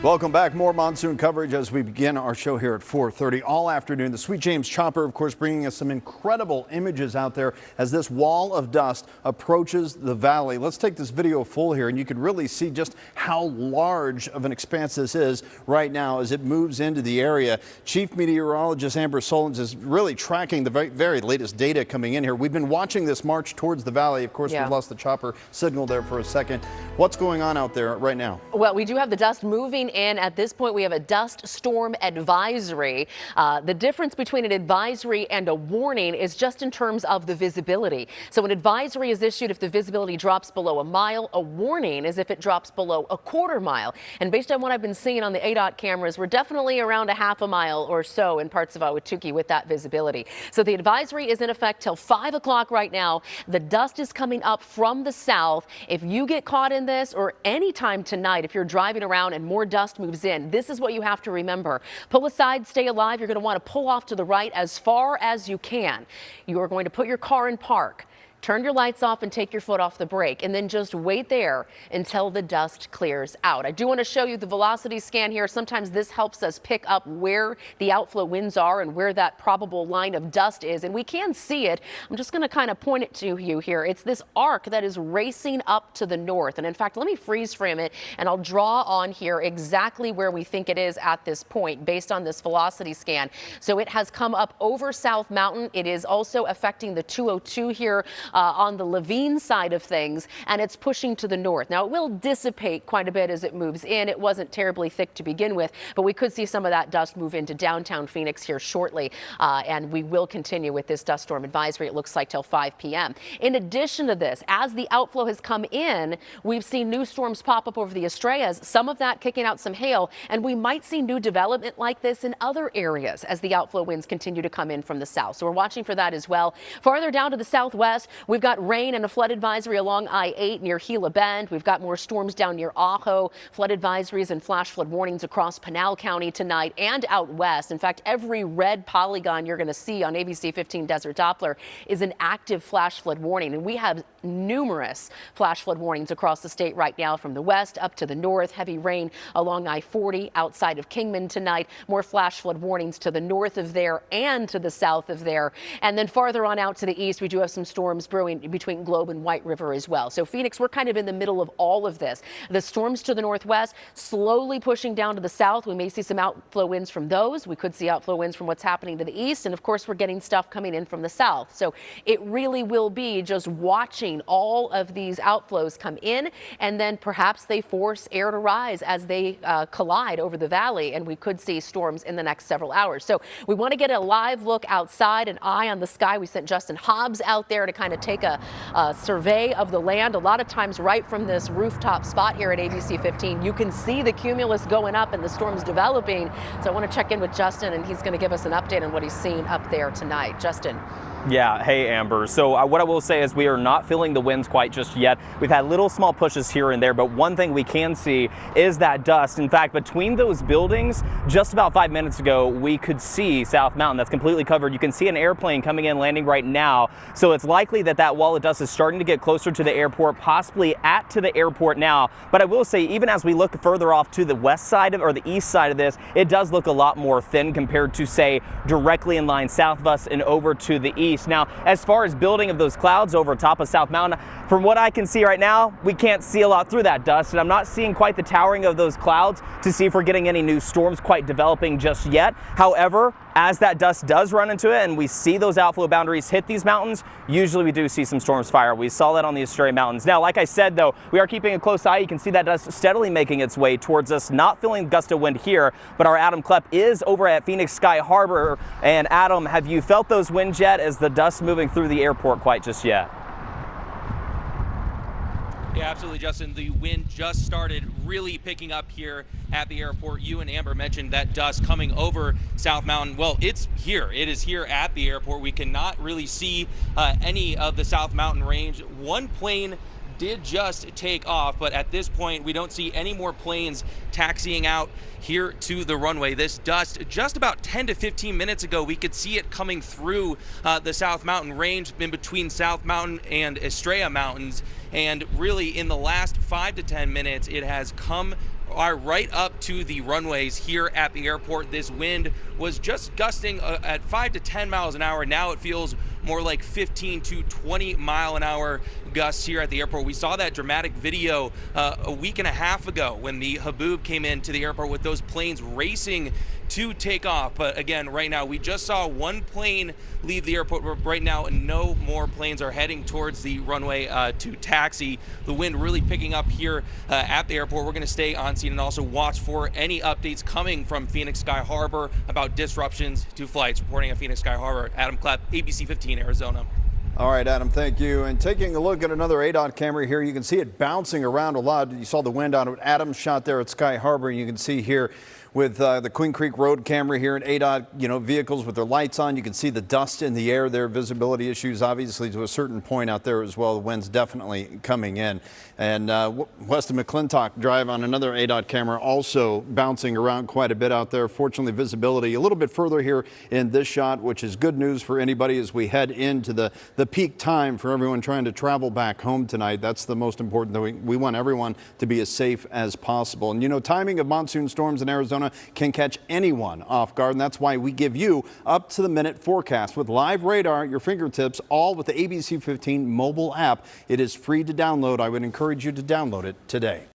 Welcome back. More monsoon coverage as we begin our show here at 4:30 all afternoon. The Sweet James Chopper, of course, bringing us some incredible images out there as this wall of dust approaches the valley. Let's take this video full here, and you can really see just how large of an expanse this is right now as it moves into the area. Chief Meteorologist Amber Solons is really tracking the very latest data coming in here. We've been watching this march towards the valley. Of course, we've lost the chopper signal there for a second. What's going on out there right now? Well, we do have the dust moving in. At this point, we have a dust storm advisory. The difference between an advisory and a warning is just in terms of the visibility. So an advisory is issued if the visibility drops below a mile. A warning is if it drops below a quarter mile. And based on what I've been seeing on the ADOT cameras, we're definitely around a half a mile or so in parts of Ahwatukee with that visibility. So the advisory is in effect till 5 o'clock right now. The dust is coming up from the south. If you get caught in this or any time tonight, if you're driving around and more dust moves in, this is what you have to remember. Pull aside, stay alive. You're going to want to pull off to the right as far as you can. You are going to put your car in park. Turn your lights off and take your foot off the brake, and then just wait there until the dust clears out. I do want to show you the velocity scan here. Sometimes this helps us pick up where the outflow winds are and where that probable line of dust is, and we can see it. I'm just going to kind of point it to you here. It's this arc that is racing up to the north, and in fact, let me freeze frame it, and I'll draw on here exactly where we think it is at this point based on this velocity scan. So it has come up over South Mountain. It is also affecting the 202 here on the Levine side of things, and it's pushing to the north. Now, it will dissipate quite a bit as it moves in. It wasn't terribly thick to begin with, but we could see some of that dust move into downtown Phoenix here shortly, and we will continue with this dust storm advisory, it looks like, till 5 p.m. In addition to this, as the outflow has come in, we've seen new storms pop up over the Estrellas, some of that kicking out some hail, and we might see new development like this in other areas as the outflow winds continue to come in from the south. So we're watching for that as well. Farther down to the southwest, we've got rain and a flood advisory along I-8 near Gila Bend. We've got more storms down near Ajo, flood advisories and flash flood warnings across Pinal County tonight and out west. In fact, every red polygon you're going to see on ABC 15 Desert Doppler is an active flash flood warning. And we have numerous flash flood warnings across the state right now from the west up to the north. Heavy rain along I-40 outside of Kingman tonight. More flash flood warnings to the north of there and to the south of there. And then farther on out to the east, we do have some storms brewing between Globe and White River as well. So Phoenix, we're kind of in the middle of all of this. The storms to the northwest slowly pushing down to the south. We may see some outflow winds from those. We could see outflow winds from what's happening to the east. And of course, we're getting stuff coming in from the south. So it really will be just watching all of these outflows come in, and then perhaps they force air to rise as they collide over the valley, and we could see storms in the next several hours. So we want to get a live look outside, an eye on the sky. We sent Justin Hobbs out there to kind of take a survey of the land. A lot of times right from this rooftop spot here at ABC 15, you can see the cumulus going up and the storms developing. So I want to check in with Justin, and he's going to give us an update on what he's seeing up there tonight. Justin. Yeah, hey Amber. So what I will say is we are not feeling the winds quite just yet. We've had little small pushes here and there, but one thing we can see is that dust. In fact, between those buildings, just about 5 minutes ago, we could see South Mountain. That's completely covered. You can see an airplane coming in, landing right now. So it's likely that that wall of dust is starting to get closer to the airport, possibly to the airport now. But I will say, even as we look further off to the west side or the east side of this, it does look a lot more thin compared to, say, directly in line south of us and over to the east. Now, as far as building of those clouds over top of South Mountain, from what I can see right now, we can't see a lot through that dust, and I'm not seeing quite the towering of those clouds to see if we're getting any new storms quite developing just yet. However, as that dust does run into it and we see those outflow boundaries hit these mountains, usually we do see some storms fire. We saw that on the Estrella Mountains. Now, like I said, though, we are keeping a close eye. You can see that dust steadily making its way towards us, not feeling gust of wind here, but our Adam Klepp is over at Phoenix Sky Harbor. And Adam, have you felt those winds yet? Is the dust moving through the airport quite just yet? Yeah, absolutely, Justin. The wind just started really picking up here at the airport. You and Amber mentioned that dust coming over South Mountain. Well, it's here. It is here at the airport. We cannot really see any of the South Mountain range. One plane did just take off, but at this point we don't see any more planes taxiing out here to the runway. This dust, just about 10 to 15 minutes ago, we could see it coming through the South Mountain range in between South Mountain and Estrella Mountains, and really in the last 5 to 10 minutes it has come are right up to the runways here at the airport. This wind was just gusting at 5 to 10 miles an hour. Now it feels more like 15 to 20 mile an hour gusts here at the airport. We saw that dramatic video a week and a half ago when the Haboob came into the airport with those planes racing to take off. But again, right now we just saw one plane leave the airport. Right now no more planes are heading towards the runway to taxi. The wind really picking up here at the airport. We're going to stay on scene and also watch for any updates coming from Phoenix Sky Harbor about disruptions to flights. Reporting at Phoenix Sky Harbor, Adam Klepp, ABC 15 Arizona. All right, Adam, thank you. And taking a look at another ADOT camera here, you can see it bouncing around a lot. You saw the wind on it. Adam's shot there at Sky Harbor. You can see here with the Queen Creek Road camera here at ADOT, vehicles with their lights on. You can see the dust in the air there. Visibility issues, obviously, to a certain point out there as well. The wind's definitely coming in. And west of McClintock Drive on another ADOT camera also bouncing around quite a bit out there. Fortunately, visibility a little bit further here in this shot, which is good news for anybody as we head into the peak time for everyone trying to travel back home tonight. That's the most important thing. We want everyone to be as safe as possible. And timing of monsoon storms in Arizona can catch anyone off guard, and that's why we give you up-to-the-minute forecast with live radar at your fingertips, all with the ABC 15 mobile app. It is free to download. I would encourage you to download it today.